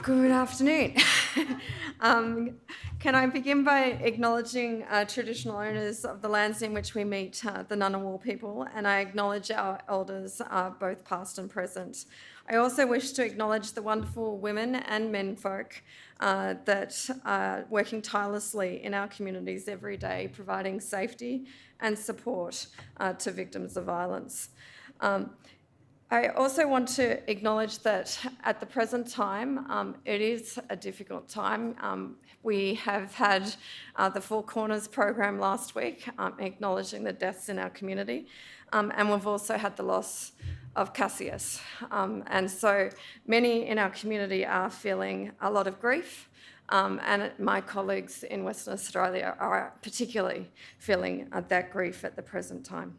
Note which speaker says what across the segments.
Speaker 1: Good afternoon. Can I begin by acknowledging traditional owners of the lands in which we meet, the Ngunnawal people, and I acknowledge our elders, both past and present. I also wish to acknowledge the wonderful women and men folk that are working tirelessly in our communities every day, providing safety and support to victims of violence. I also want to acknowledge that at the present time, it is a difficult time. We have had the Four Corners program last week, acknowledging the deaths in our community, and we've also had the loss of Cassius. And so many in our community are feeling a lot of grief, and my colleagues in Western Australia are particularly feeling that grief at the present time.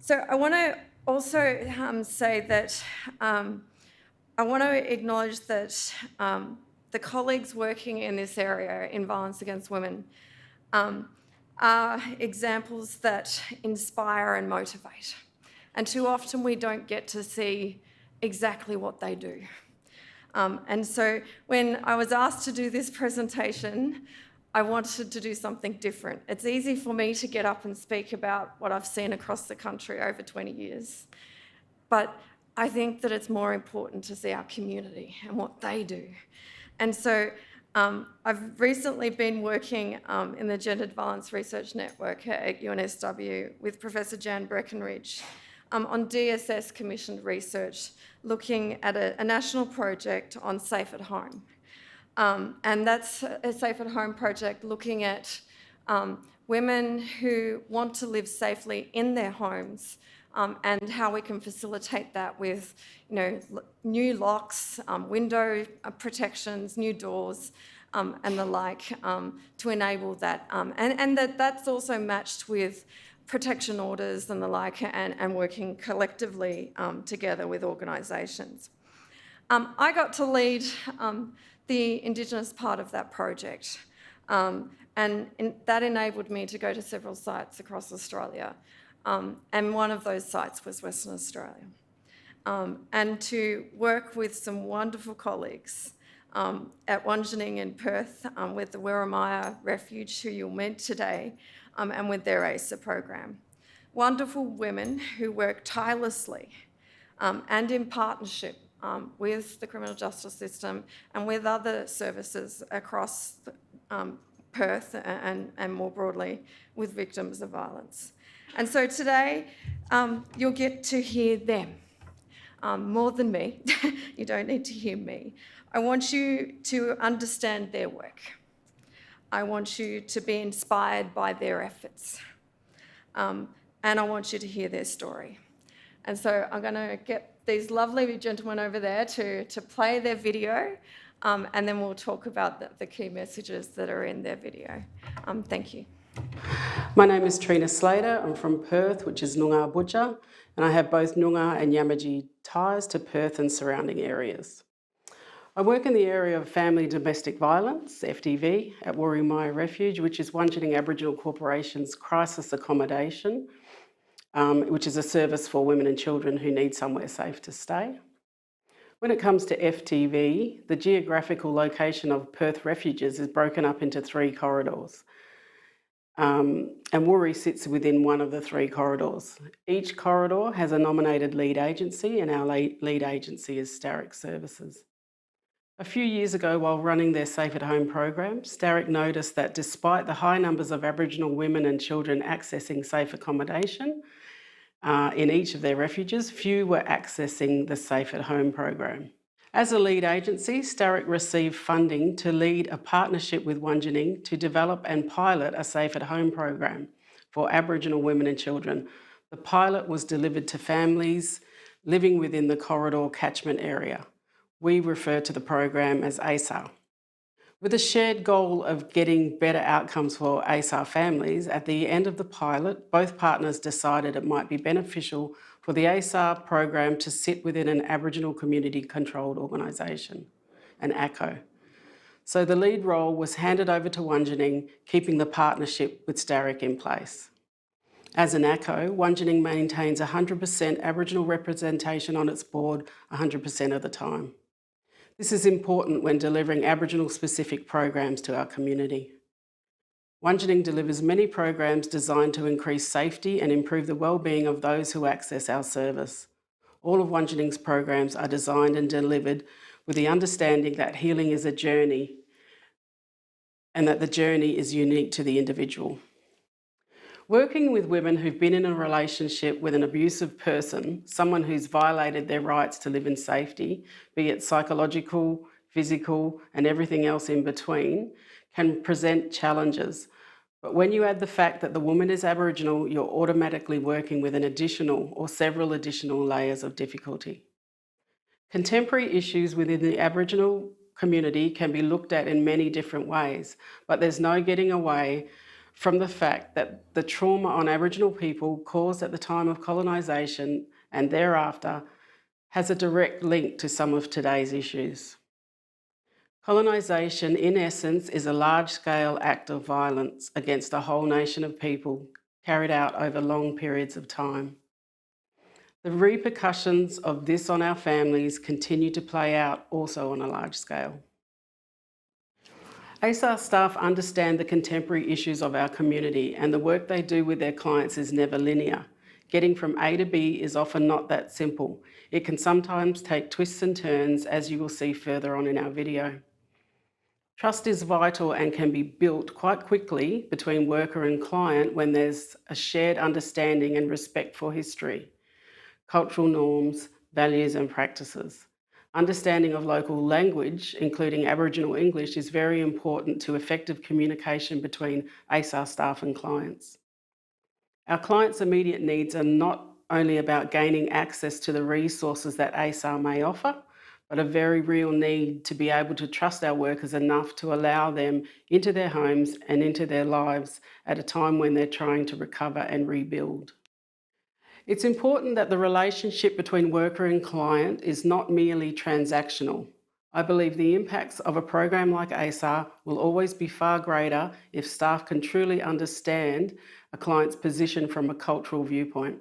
Speaker 1: So I want to also say that I want to acknowledge that the colleagues working in this area in violence against women are examples that inspire and motivate. And too often we don't get to see exactly what they do. And so when I was asked to do this presentation, I wanted to do something different. It's easy for me to get up and speak about what I've seen across the country over 20 years, but I think that it's more important to see our community and what they do. And so I've recently been working in the Gendered Violence Research Network at UNSW with Professor Jan Breckenridge on DSS commissioned research looking at a national project on Safe at Home. And that's a Safe at Home project looking at women who want to live safely in their homes and how we can facilitate that with, new locks, window protections, new doors, and the like to enable that. And that's also matched with protection orders and the like, and working collectively together with organisations. I got to lead the Indigenous part of that project. And that enabled me to go to several sites across Australia. And one of those sites was Western Australia. And to work with some wonderful colleagues at Wungening in Perth with the Wirramaya Refuge, who you'll meet today, and with their ASA program. Wonderful women who work tirelessly and in partnership with the criminal justice system and with other services across Perth and more broadly with victims of violence. And so today you'll get to hear them more than me. You don't need to hear me. I want you to understand their work. I want you to be inspired by their efforts. And I want you to hear their story. And so I'm going to get these lovely gentlemen over there to play their video, and then we'll talk about the key messages that are in their video. Thank you.
Speaker 2: My name is Trina Slater. I'm from Perth, which is Noongar Butcher, and I have both Noongar and Yamaji ties to Perth and surrounding areas. I work in the area of family domestic violence, FDV, at Wirramaya Refuge, which is Wungening Aboriginal Corporation's crisis accommodation, which is a service for women and children who need somewhere safe to stay. When it comes to FTV, the geographical location of Perth refuges is broken up into 3 corridors. And Wurri sits within one of the 3 corridors. Each corridor has a nominated lead agency, and our lead agency is Starrick Services. A few years ago, while running their Safe at Home program, Starrick noticed that despite the high numbers of Aboriginal women and children accessing safe accommodation in each of their refuges, few were accessing the Safe at Home program. As a lead agency, Starrick received funding to lead a partnership with Wungening to develop and pilot a Safe at Home program for Aboriginal women and children. The pilot was delivered to families living within the corridor catchment area. We refer to the program as ASAR. With a shared goal of getting better outcomes for ASAR families, at the end of the pilot, both partners decided it might be beneficial for the ASAR program to sit within an Aboriginal community controlled organisation, an ACCO. So the lead role was handed over to Wungening, keeping the partnership with Starrick in place. As an ACCO, Wungening maintains 100% Aboriginal representation on its board 100% of the time. This is important when delivering Aboriginal-specific programs to our community. Wungening delivers many programs designed to increase safety and improve the well-being of those who access our service. All of Wungening's programs are designed and delivered with the understanding that healing is a journey and that the journey is unique to the individual. Working with women who've been in a relationship with an abusive person, someone who's violated their rights to live in safety, be it psychological, physical, and everything else in between, can present challenges. But when you add the fact that the woman is Aboriginal, you're automatically working with an additional or several additional layers of difficulty. Contemporary issues within the Aboriginal community can be looked at in many different ways, but there's no getting away from the fact that the trauma on Aboriginal people caused at the time of colonisation and thereafter has a direct link to some of today's issues. Colonisation, in essence, is a large-scale act of violence against a whole nation of people carried out over long periods of time. The repercussions of this on our families continue to play out also on a large scale. ASAR staff understand the contemporary issues of our community, and the work they do with their clients is never linear. Getting from A to B is often not that simple. It can sometimes take twists and turns, as you will see further on in our video. Trust is vital and can be built quite quickly between worker and client when there's a shared understanding and respect for history, cultural norms, values and practices. Understanding of local language, including Aboriginal English, is very important to effective communication between ASAR staff and clients. Our clients' immediate needs are not only about gaining access to the resources that ASAR may offer, but a very real need to be able to trust our workers enough to allow them into their homes and into their lives at a time when they're trying to recover and rebuild. It's important that the relationship between worker and client is not merely transactional. I believe the impacts of a program like ASAR will always be far greater if staff can truly understand a client's position from a cultural viewpoint.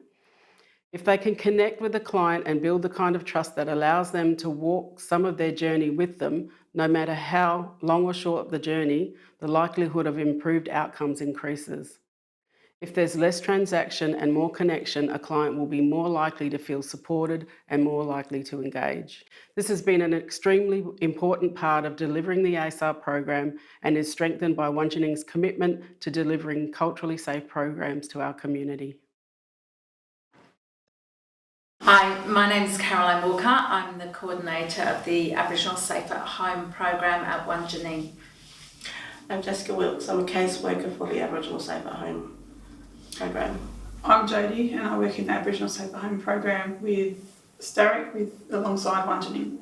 Speaker 2: If they can connect with the client and build the kind of trust that allows them to walk some of their journey with them, no matter how long or short the journey, the likelihood of improved outcomes increases. If there's less transaction and more connection, a client will be more likely to feel supported and more likely to engage. This has been an extremely important part of delivering the ASAR program and is strengthened by Wungening's commitment to delivering culturally safe programs to our community.
Speaker 3: Hi, my name is Caroline Walker. I'm the coordinator of the Aboriginal Safe at Home program at Wungening.
Speaker 4: I'm Jessica Wilkes. I'm a caseworker for the Aboriginal Safe at Home program.
Speaker 5: I'm Jodie and I work in the Aboriginal Safe at Home program with Strait alongside Wungening.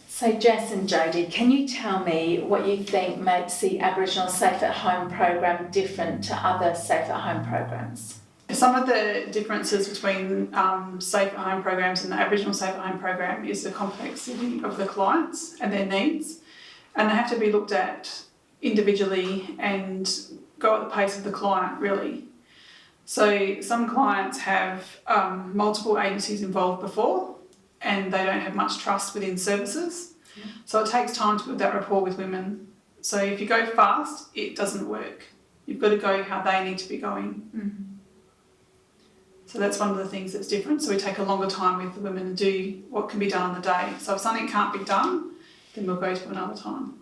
Speaker 3: So Jess and Jodie, can you tell me what you think makes the Aboriginal Safe at Home program different to other Safe at Home programs?
Speaker 5: Some of the differences between Safe at Home programs and the Aboriginal Safe at Home program is the complexity of the clients and their needs, and they have to be looked at individually and go at the pace of the client, really. So some clients have multiple agencies involved before and they don't have much trust within services. Yeah. So it takes time to build that rapport with women. So if you go fast, it doesn't work. You've got to go how they need to be going. Mm-hmm. So that's one of the things that's different. So we take a longer time with the women and do what can be done on the day. So if something can't be done, then we'll go to another time.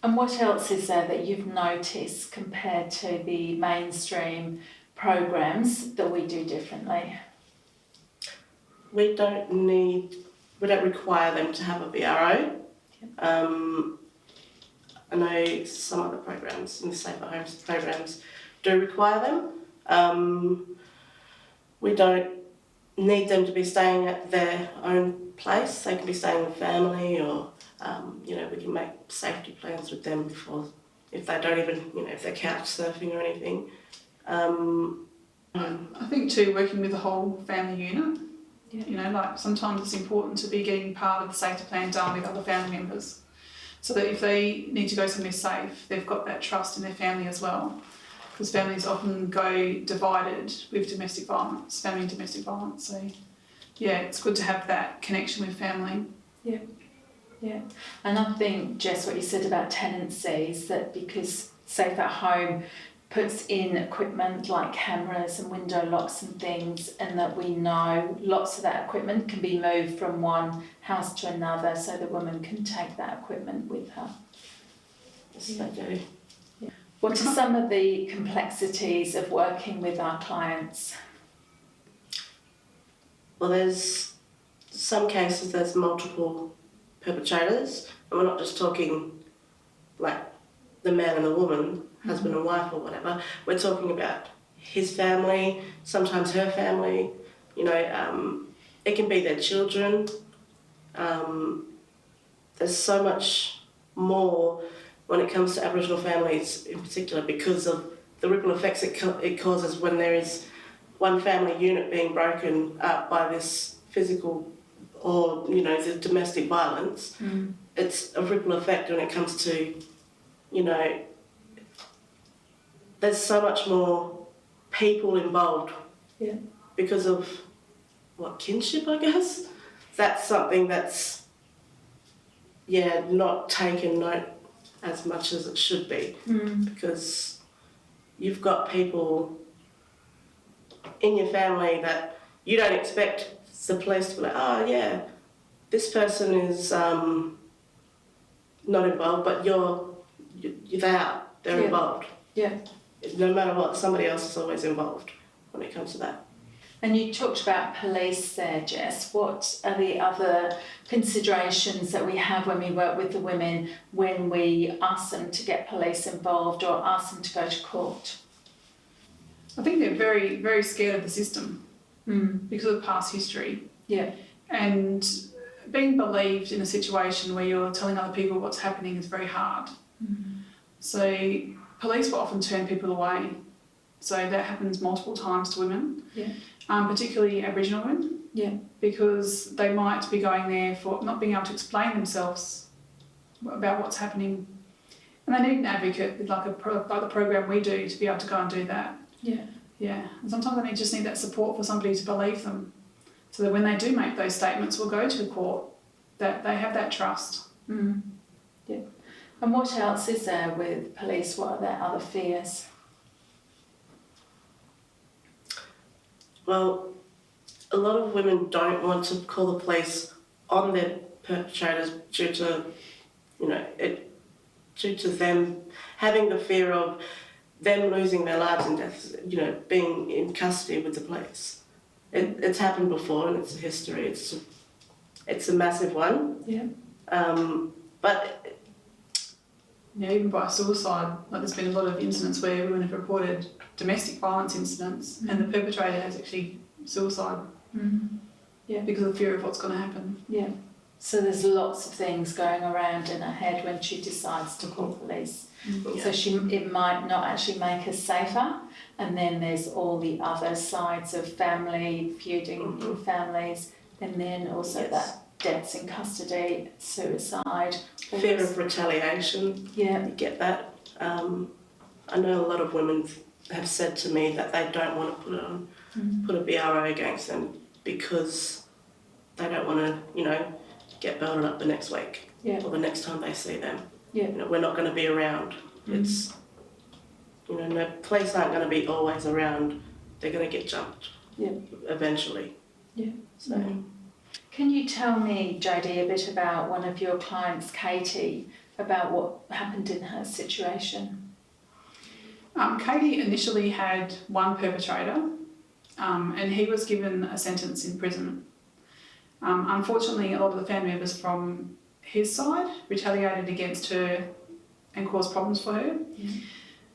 Speaker 3: And what else is there that you've noticed compared to the mainstream programs that we do differently?
Speaker 4: We don't require them to have a BRO. Yep. I know some other programs, in the Safe at Home programs, do require them. We don't need them to be staying at their own place. They can be staying with family or, we can make safety plans with them if they don't even, if they're couch surfing or anything.
Speaker 5: I think too, working with the whole family unit, sometimes it's important to be getting part of the safety plan done with other family members so that if they need to go somewhere safe, they've got that trust in their family as well. because families often go divided with domestic violence, family and domestic violence. So, yeah, it's good to have that connection with family.
Speaker 3: Yeah. And I think, Jess, what you said about tenancies, that because Safe at Home puts in equipment like cameras and window locks and things, and that we know lots of that equipment can be moved from one house to another, so the woman can take that equipment with her.
Speaker 4: Yes, they do.
Speaker 3: Yeah. What are some of the complexities of working with our clients?
Speaker 4: Well, there's some cases there's multiple perpetrators, and we're not just talking like the man and the woman, husband and wife or whatever. We're talking about his family, sometimes her family, you know, it can be their children. There's so much more when it comes to Aboriginal families in particular, because of the ripple effects it causes when there is one family unit being broken up by this physical or, you know, the domestic violence. It's a ripple effect when it comes to, you know, there's so much more people involved because of, kinship, I guess? That's something that's, not taken note as much as it should be, because you've got people in your family that you don't expect the police to be like, oh yeah, this person is not involved, but they're involved.
Speaker 3: Yeah.
Speaker 4: No matter what, somebody else is always involved when it comes to that.
Speaker 3: And you talked about police there, Jess. What are the other considerations that we have when we work with the women, when we ask them to get police involved or ask them to go to court?
Speaker 5: I think they're very, very scared of the system because of past history.
Speaker 3: Yeah.
Speaker 5: And being believed in a situation where you're telling other people what's happening is very hard. So police will often turn people away. So that happens multiple times to women, particularly Aboriginal women, because they might be going there for not being able to explain themselves about what's happening. And they need an advocate, like the program we do, to be able to go and do that. Yeah. And sometimes they just need that support for somebody to believe them, so that when they do make those statements or go to the court, that they have that trust.
Speaker 3: Yeah. And what else is there with police? What are their other fears?
Speaker 4: Well, a lot of women don't want to call the police on their perpetrators due to, due to them having the fear of them losing their lives and deaths, being in custody with the police. It's happened before, and it's a history. It's a massive one. But
Speaker 5: even by suicide, like there's been a lot of incidents where women have reported domestic violence incidents and the perpetrator has actually suicide because of the fear of what's going to happen.
Speaker 3: Yeah. So there's lots of things going around in her head when she decides to call police. So it might not actually make her safer, and then there's all the other sides of family, feuding in families, and then also that deaths in custody, suicide.
Speaker 4: Fear of retaliation.
Speaker 3: Yeah.
Speaker 4: You get that. I know a lot of women have said to me that they don't want to put a BRO against them because they don't want to, get belted up the next week or the next time they see them. We're not going to be around. It's, the police aren't going to be always around. They're going to get jumped eventually. So.
Speaker 3: Can you tell me, JD, a bit about one of your clients, Katie, about what happened in her situation?
Speaker 5: Katie initially had one perpetrator and he was given a sentence in prison. Unfortunately, a lot of the family members from his side retaliated against her and caused problems for her.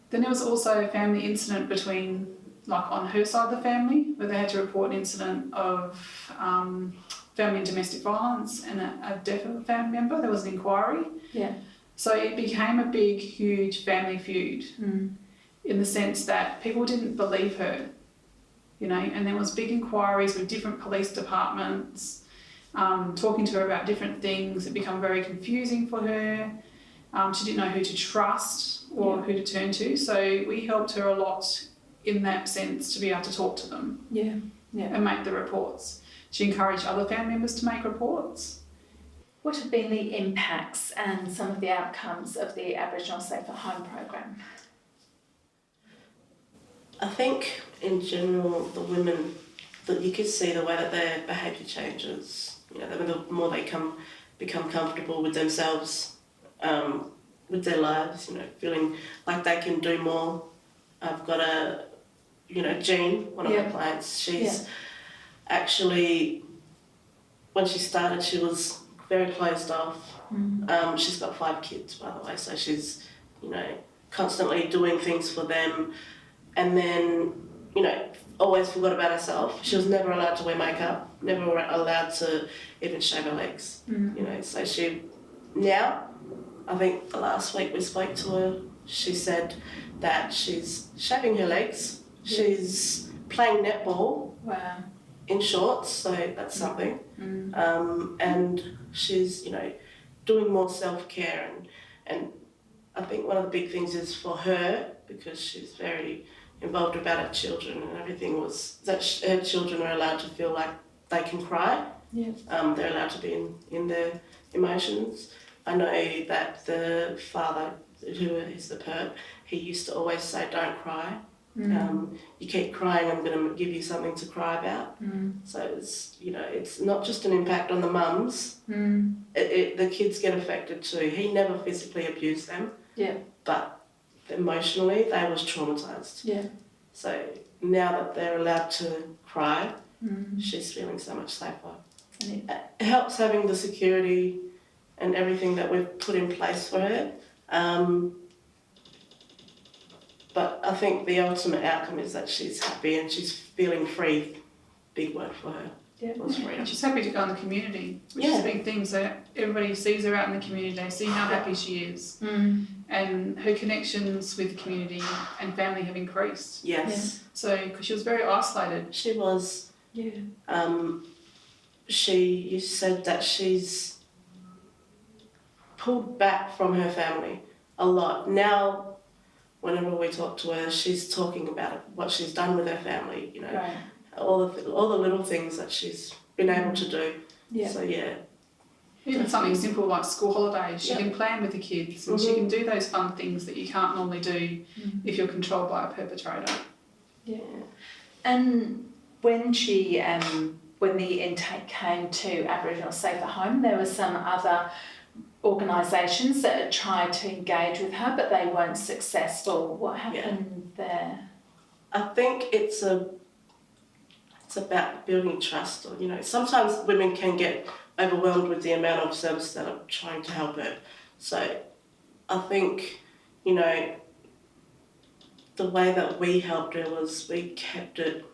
Speaker 5: Then there was also a family incident between, on her side of the family, where they had to report an incident of family and domestic violence and a death of a family member. There was an inquiry. So it became a big, huge family feud in the sense that people didn't believe her, and there was big inquiries with different police departments, talking to her about different things. It became very confusing for her. She didn't know who to trust or who to turn to, so we helped her a lot in that sense to be able to talk to them and make the reports. She encouraged other family members to make reports.
Speaker 3: What have been the impacts and some of the outcomes of the Aboriginal Safe at Home program?
Speaker 4: I think in general, the women, that you could see the way that their behaviour changes. You know, the more they become comfortable with themselves, with their lives. You know, feeling like they can do more. I've got Jean, one of my clients. She's actually, when she started, she was very closed off. She's got 5 kids, by the way, so she's, constantly doing things for them, and then, always forgot about herself. She was never allowed to wear makeup, never allowed to even shave her legs. So now, I think the last week we spoke to her, she said that she's shaving her legs, she's playing netball.
Speaker 3: Wow.
Speaker 4: In shorts, so that's something. And she's, doing more self-care, and I think one of the big things is for her, because she's very involved about her children and everything, was that her children are allowed to feel like they can cry. They're allowed to be in their emotions. I know that the father, who is the perp, he used to always say, "Don't cry. You keep crying, I'm going to give you something to cry about." So it's not just an impact on the mums. The kids get affected too. He never physically abused them, but emotionally they was traumatised. So now that they're allowed to cry, she's feeling so much safer. And it helps having the security and everything that we've put in place for her. But I think the ultimate outcome is that she's happy and she's feeling free. Big word for her. Was freedom.
Speaker 5: And she's happy to go in the community, which is a big thing. So everybody sees her out in the community, they see how happy she is. And her connections with the community and family have increased.
Speaker 4: Yes.
Speaker 5: So, because she was very isolated.
Speaker 4: She was. She said that she's pulled back from her family a lot. Now, whenever we talk to her, she's talking about what she's done with her family, all the little things that she's been able to do. So,
Speaker 5: Even something simple like school holidays, she can plan with the kids and she can do those fun things that you can't normally do if you're controlled by a perpetrator.
Speaker 3: And when when the intake came to Aboriginal Safe at Home, there were some other organisations that had tried to engage with her, but they weren't successful. What happened there?
Speaker 4: I think it's about building trust. Or sometimes women can get overwhelmed with the amount of services that are trying to help her. So I think the way that we helped her was we kept it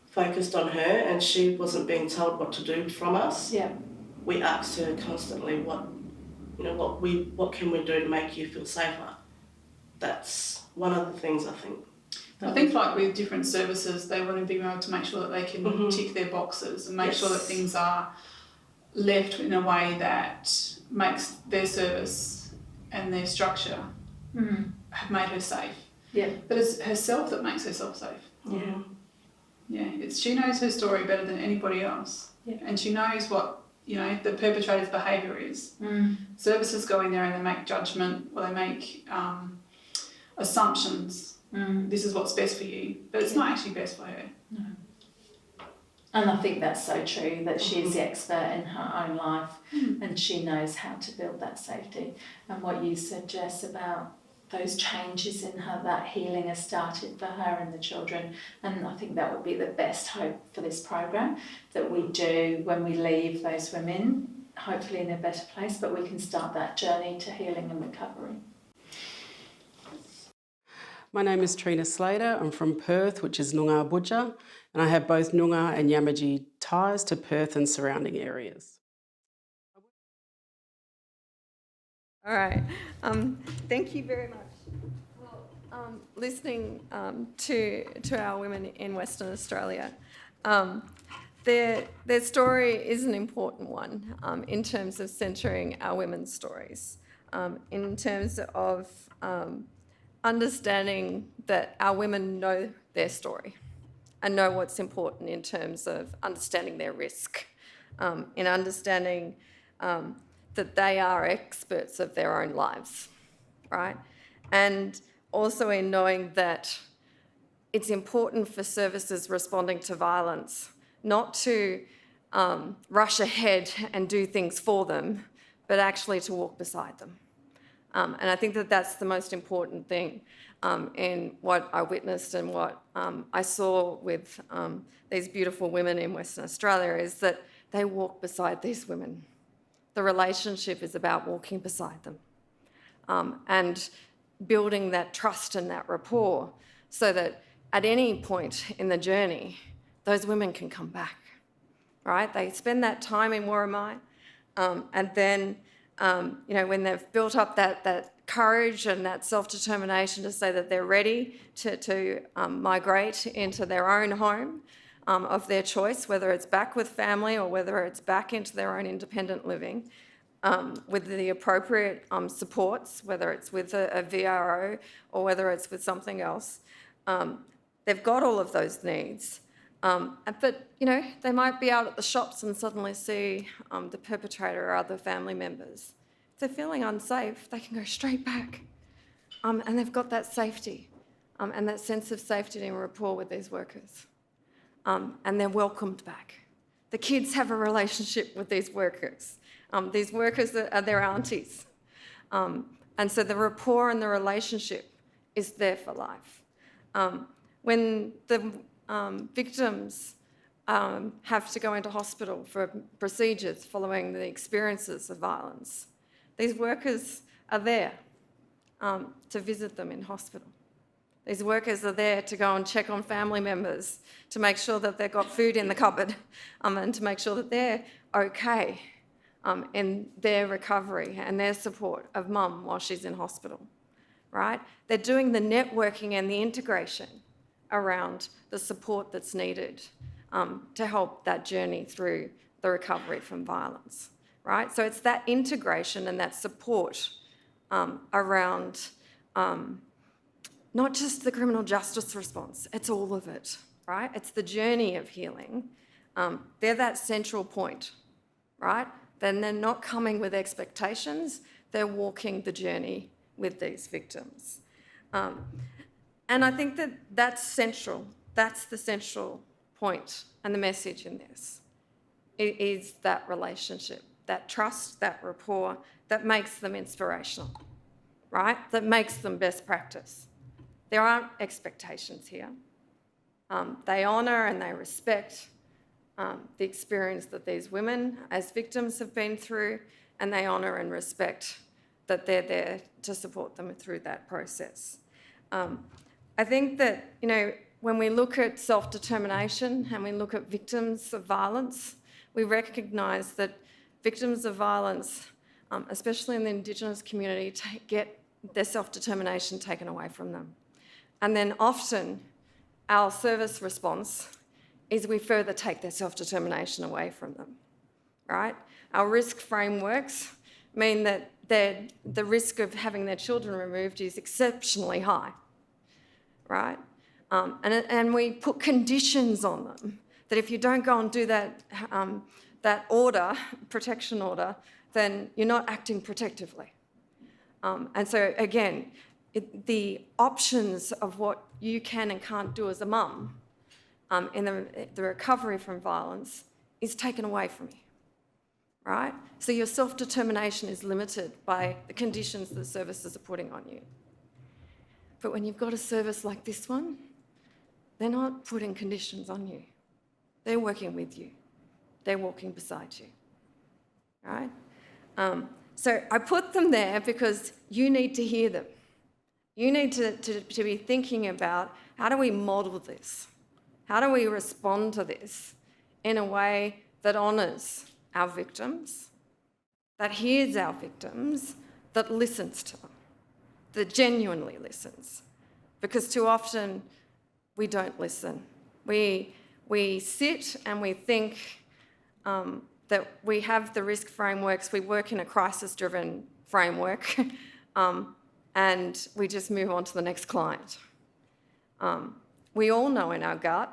Speaker 4: focused on her, and she wasn't being told what to do from us. We asked her constantly what can we do to make you feel safer. That's one of the things I think.
Speaker 5: I think like with different services, they want to be able to make sure that they can tick their boxes and make sure that things are left in a way that makes their service and their structure have made her safe. But it's herself that makes herself safe. She knows her story better than anybody else. And she knows what the perpetrator's behaviour is. Services go in there and they make judgment, or they make assumptions. This is what's best for you, but it's not actually best for her.
Speaker 3: No. And I think that's so true, that she's the expert in her own life and she knows how to build that safety. And what you said, Jess, about those changes in her, that healing has started for her and the children. And I think that would be the best hope for this program, that we do when we leave those women, hopefully in a better place, but we can start that journey to healing and recovery.
Speaker 2: My name is Trina Slater. I'm from Perth, which is Wungening Aboriginal, and I have both Noongar and Yamaji ties to Perth and surrounding areas.
Speaker 1: All right. Thank you very much. Well, listening to our women in Western Australia, their story is an important one in terms of centering our women's stories. in terms of understanding that our women know their story and know what's important in terms of understanding their risk, in understanding that they are experts of their own lives, right? And also in knowing that it's important for services responding to violence not to rush ahead and do things for them, but actually to walk beside them. And I think that that's the most important thing in what I witnessed and what I saw with these beautiful women in Western Australia is that they walk beside these women. The relationship is about walking beside them and building that trust and that rapport so that at any point in the journey, those women can come back, right? They spend that time in Warramai and then, when they've built up that courage and that self-determination to say that they're ready to migrate into their own home of their choice, whether it's back with family or whether it's back into their own independent living, with the appropriate supports, whether it's with a VRO or whether it's with something else. They've got all of those needs. But, they might be out at the shops and suddenly see the perpetrator or other family members. If they're feeling unsafe, they can go straight back. And they've got that safety and that sense of safety and rapport with these workers. And they're welcomed back. The kids have a relationship with these workers. These workers are their aunties. And so the rapport and the relationship is there for life. When the victims have to go into hospital for procedures following the experiences of violence, these workers are there to visit them in hospital. These workers are there to go and check on family members, to make sure that they've got food in the cupboard and to make sure that they're okay in their recovery and their support of mum while she's in hospital, right? They're doing the networking and the integration around the support that's needed to help that journey through the recovery from violence, right? So it's that integration and that support around not just the criminal justice response, it's all of it, right? It's the journey of healing. They're that central point, right? Then they're not coming with expectations, they're walking the journey with these victims. And I think that that's central. That's the central point and the message in this. It is that relationship, that trust, that rapport that makes them inspirational, right? That makes them best practice. There aren't expectations here. They honour and they respect the experience that these women as victims have been through, and they honour and respect that they're there to support them through that process. I think that, when we look at self-determination and we look at victims of violence, we recognise that victims of violence, especially in the Indigenous community, get their self-determination taken away from them. And then often our service response is we further take their self-determination away from them, right? Our risk frameworks mean that the risk of having their children removed is exceptionally high, right? And we put conditions on them that if you don't go and do that order, protection order, then you're not acting protectively. And so again, the options of what you can and can't do as a mum in the recovery from violence is taken away from you, right? So your self-determination is limited by the conditions that services are putting on you. But when you've got a service like this one, they're not putting conditions on you. They're working with you. They're walking beside you, right? So I put them there because you need to hear them. You need to be thinking about, how do we model this? How do we respond to this in a way that honours our victims, that hears our victims, that listens to them, that genuinely listens? Because too often we don't listen. We sit and we think that we have the risk frameworks, we work in a crisis-driven framework, and we just move on to the next client. We all know in our gut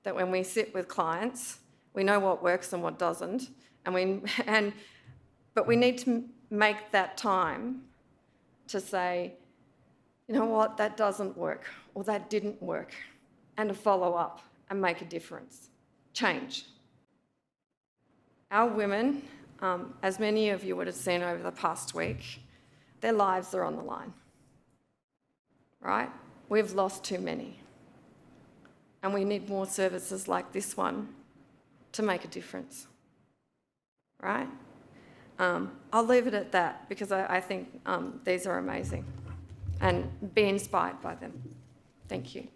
Speaker 1: that when we sit with clients, we know what works and what doesn't, but we need to make that time to say, you know what, that doesn't work, or that didn't work, and to follow up and make a difference. Change. Our women, as many of you would have seen over the past week, their lives are on the line, right? We've lost too many. And we need more services like this one to make a difference, right? I'll leave it at that because I think these are amazing, and be inspired by them. Thank you.